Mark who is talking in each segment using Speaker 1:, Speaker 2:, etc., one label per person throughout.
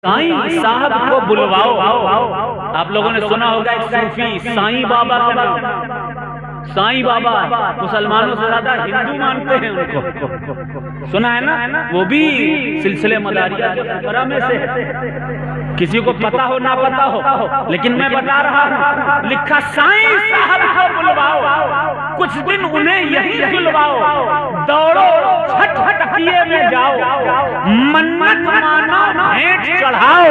Speaker 1: साईं साहब को बुलवाओ। आप लोगों ने सुना होगा एक सूफी साईं बाबा का नाम। साईं बाबा मुसलमानों से ज्यादा हिंदू मानते हैं उनको, सुना है ना? वो भी सिलसिले मदारिया के परंपरा में से। किसी को पता हो ना पता हो, लेकिन मैं बता रहा हूँ, लिखा साईं साहब को बुलवाओ, कुछ दिन उन्हें यही बुलवाओ, दौड़ो छठ तकिए में जाओ, मन्नत मानो भेंट चढ़ाओ,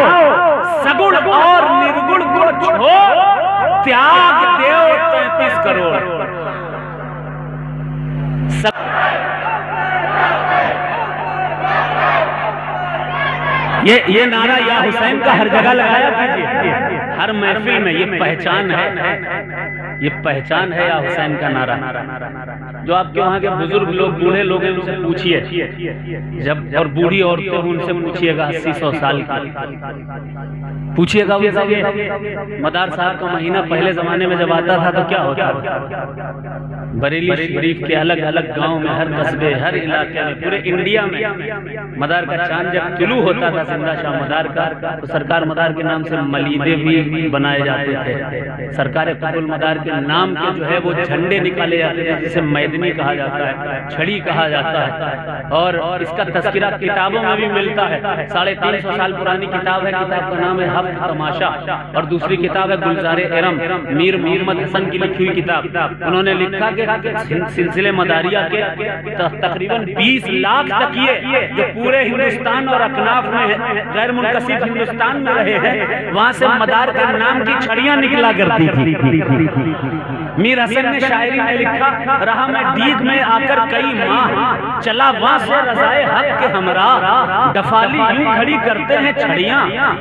Speaker 1: सगुण और निर्गुण को छोड़ त्याग देओ 33 करोड़। ये नारा या हुसैन का हर जगह लगाया कीजिए, हर महफिल में। ये पहचान है, ये पहचान है या हुसैन का नारा। जो आपके वहाँ के बुजुर्ग लोग, बूढ़े लोग हैं, उनसे पूछिए, जब और बूढ़ी औरतें हैं उनसे पूछिएगा 80-100 साल की, पूछिएगा उनसे मदार साहब का महीना पहले जमाने में जब आता था तो क्या होता था। बरेली शरीफ के अलग अलग गांव में, हर कस्बे, हर इलाके में, पूरे इंडिया में मदार का चांद जब तुलू होता था, जिंदा शाह मदार का, तो सरकार मदार के नाम से मलीदे भी बनाए जाते थे। सरकार कुतुल मदार के नाम के जो है वो झंडे निकाले जाते थे, जिसे मैदनी कहा जाता है, छड़ी कहा जाता है। और इसका तस्करा किताबों में भी मिलता है। 350 साल पुरानी किताब है, किताब का नाम है हफ्त तमाशा, और दूसरी किताब है गुलजारे एरम, मीर मोहम्मद हसन की लिखी हुई किताब। उन्होंने लिखा कि सिलसिले मदारिया के तकरीबन 20 लाख तकिए जो पूरे हिंदुस्तान और अकनाफ में, गैर मुनकसिब हिंदुस्तान में रहे हैं, वहां से मदार के नाम की छड़ियां निकला करती थी। मीर हसन ने शायरी में लिखा, रहा मैं दीग में आकर कई माह, चला वहां से रज़ाए हक के हमरा, डफाली यूं खड़ी करते हैं छड़ियां,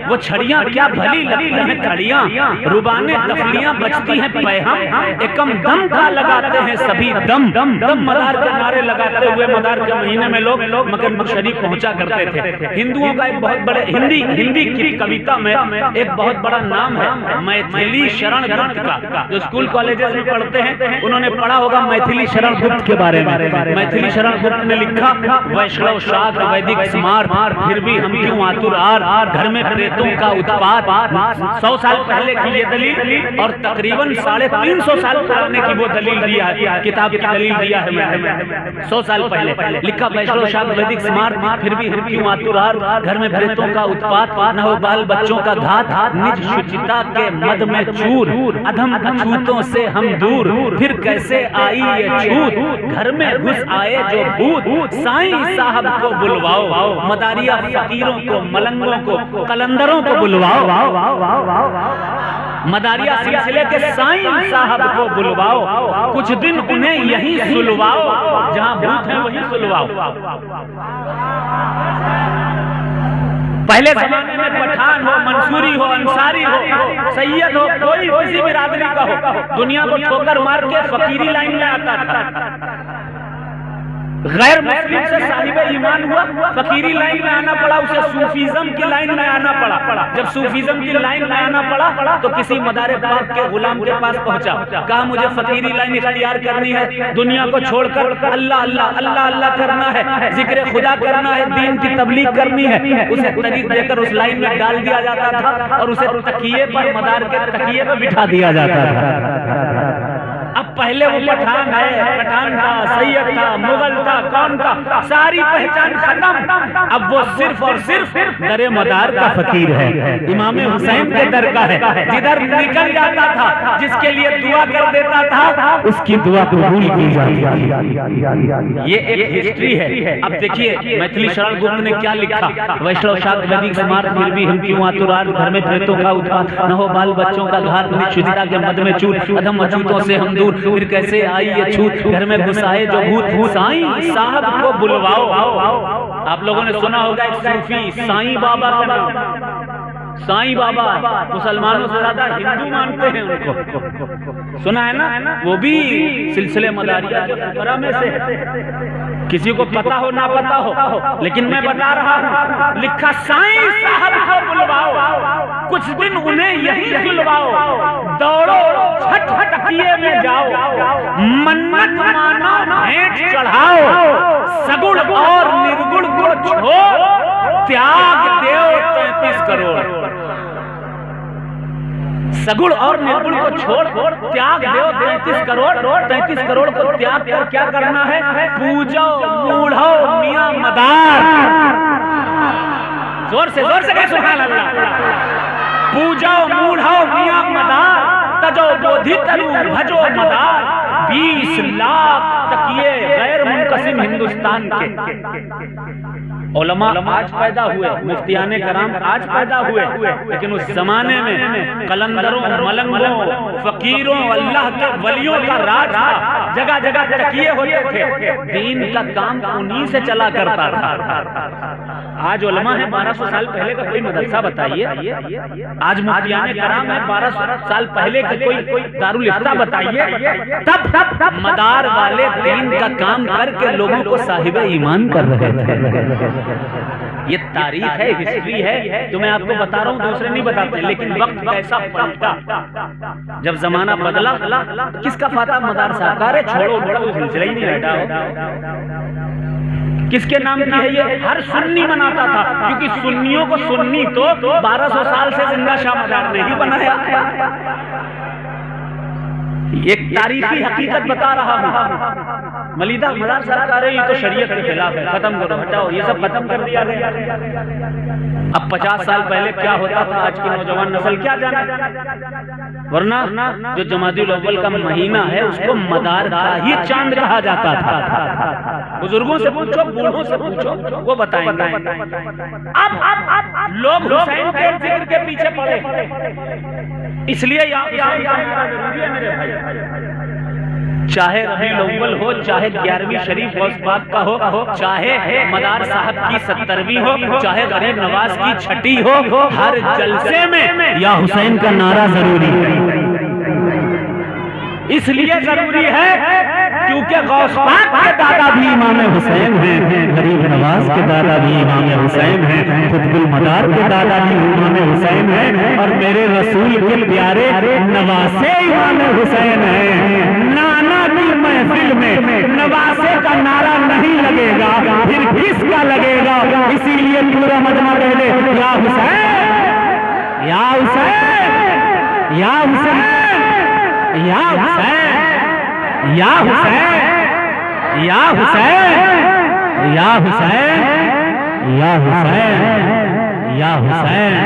Speaker 1: वो छड़ियां क्या भली लगती हैं खड़ियां, रुबाने दफलियां बजती हैं पैहम, एकम दम का लगाते हैं सभी दम दम। मदार के नारे लगाते हुए मदार के महीने में लोग मक्का शरीफ पहुंचा करते थे। हिंदुओं का एक बहुत बड़े हिंदी की कविता में एक बहुत बड़ा नाम है मैथिली शरण गुप्त का, जो स्कूल कॉलेजेस में पढ़ते हैं उन्होंने पढ़ा होगा मैथिली शरण गुप्त के बारे में। मैथिली शरण गुप्त ने लिखा, वैष्णव शास्त्र वैदिक स्मार्ट, फिर भी हम क्यों आतुर आर, घर में प्रेतों का उत्पात। 100 साल पहले की ये दलील और तकरीबन 350 साल पुराने की वो दलील दिया है, किताब की दलील दिया है मैंने 100 साल पहले। लिखा, वैष्णव शास्त्र वैदिक स्मार्ट, फिर भी हम क्यों आतुर आर, घर में प्रेतों का उत्पात, न हो बाल बच्चों का घात, निज शुचिता के मद में चूर, अधम अछूतों से हम दूर, फिर कैसे आई ये छूत, घर में घुस आए जो भूत, साईं साहब को बुलवाओ, मदारिया फकीरों को, मलंगों को, कलंदरों को बुलवाओ, मदारिया सिलसिले के साईं साहब को बुलवाओ, कुछ दिन उन्हें यही सुलवाओ, जहां भूत है वहीं सुलवाओ। पहले जमाने में पठान हो, मंसूरी हो, अंसारी हो, सैयद हो, कोई किसी बिरादरी का हो, दुनिया को ठोकर मार के फकीरी लाइन में आता था। गैर मुस्लिम से साहिब ईमान हुआ, फकीरी लाइन में आना पड़ा, उसे सूफीज्म की लाइन में आना पड़ा। जब सूफीज्म की लाइन में आना पड़ा तो किसी मदारे पाक के गुलाम के पास पहुंचा, कहा मुझे फकीरी लाइन इख्तियार करनी है, दुनिया को छोड़कर अल्लाह अल्लाह अल्लाह अल्लाह करना है, जिक्र खुदा करना है, दीन की तबलीग करनी है। उसे तरीक देकर उस लाइन में डाल दिया जाता था और उसे तकिए पर, मदार के तकिए पर बिठा दिया जाता था। अब पहले वो पठान है, पठान था, सैयद था, मुगल था, कौन था, सारी पहचान खत्म। अब वो सिर्फ और सिर्फ दरे मदार का फकीर है, इमाम हुसैन के दर का है। जिधर निकल जाता था, जिसके लिए दुआ कर देता था, उसकी दुआ कबूल की जाती है। ये एक हिस्ट्री है। अब देखिए मैथिली शरण गुप्त ने क्या लिखा, वैष्णव शास्त्र वैदिक स्मार्ट, फिर भी हम क्यों आतुरार, घर में प्रेतों का उत्पात, न हो बाल बच्चों का घात, निज शुचिता के मद में चूर, अधम अछूतों से हम दूर, फिर कैसे आई ये छूत, घर में घुस आए जो भूत, साईं साहब को बुलवाओ। आप लोगों ने सुना होगा एक सूफी साईं बाबा का नाम। साईं बाबा मुसलमानों से ज्यादा हिंदू मानते हैं उनको, सुना है ना? वो भी सिलसिले मदारिया के परंपरा में से। किसी को पता हो ना पता हो, लेकिन मैं बता रहा हूँ, लिखा साईं साहब को बुलवाओ, कुछ दिन उन्हें यही बुलवाओ, दौड़ो छठ तकिए में जाओ, मन्नत मानो भेंट चढ़ाओ, सगुण और निर्गुण को छोड़ त्याग देव 33 करोड़। सगुण और निर्गुण को छोड़ त्याग देव 33 करोड़। 33 करोड़ को त्याग कर क्या करना है? पूजो मूढ़ो मियां मदार। जोर से कहे सुभान अल्लाह। पूजो मूढ़ो मियां मदार, तजो बोधि तरु भजो मदार। 20 लाख तकिए गैर मुनकसिम हिंदुस्तान के उलमा आज पैदा हुए, मुफ्तियाने कराम आज पैदा हुए, लेकिन उस जमाने में कलंदरों, मलंगों, फकीरों, अल्लाह के वलियों का राज था। जगह जगह तकिए होते थे। दीन का काम उन्हीं से चला करता था। आज उलमा है, 1200 साल पहले का कोई मदरसा बताइए। आज मुफ्तियाने कराम है, 1200 साल पहले का कोई दारुल इफ्ता बताइए। तब मदार वाले दीन का काम करके लोगों को साहिब ईमान कर रहे थे। ये तारीख है, हिस्ट्री है, जो मैं आपको बता रहा हूँ, दूसरे नहीं बताते। लेकिन वक्त कैसा पलटा, जब जमाना बदला, किसका फाता मदार साहब का? अरे छोड़ो छोड़ो, सिलसिला ही नहीं हटा। किसके नाम की है ये? हर सुन्नी मनाता था, क्योंकि सुन्नियों को सुन्नी तो 1200 साल से जिंदा शाह मदार ने ही बनाया। एक तारीखी हकीकत बता रहा हूँ। मलीदा मदार सरकार है, ये तो शरीयत के खिलाफ है, खत्म करो, हटाओ, ये सब खत्म कर दिया गया। अब 50 साल पहले क्या होता था, आज की नौजवान नस्ल क्या जाने। वरना जो जमादुल अव्वल का महीना है उसको मदार का ही चांद कहा जाता था। बुजुर्गों से पूछो, बूढ़ों से पूछो, वो बताएंगे। अब लोग हुसैन के जिक्र के पीछे पड़े, इसलिए चाहे रबीउल अव्वल हो, चाहे 11वीं शरीफ गौस पाक का हो, चाहे मदार साहब की 70वीं हो, चाहे गरीब नवाज की छठी हो, हर जलसे में या हुसैन का नारा जरूरी है। इसलिए जरूरी है क्योंकि गौस पाक के दादा भी इमाम हुसैन हैं, गरीब नवाज के दादा भी इमाम हुसैन हैं, कुतुबुल मदार के दादा भी इमाम हुसैन हैं, और मेरे रसूल के प्यारे नवासे इमाम हुसैन हैं। नाना की महफिल में नवासे का नारा नहीं लगेगा, फिर किसका लगेगा? इसीलिए पूरा मजमा कह दे, या हुसैन, या हुसैन, या हुसैन, या हुसैन, या हुसैन, या हुसैन, या हुसैन, या हुसैन, या हुसैन।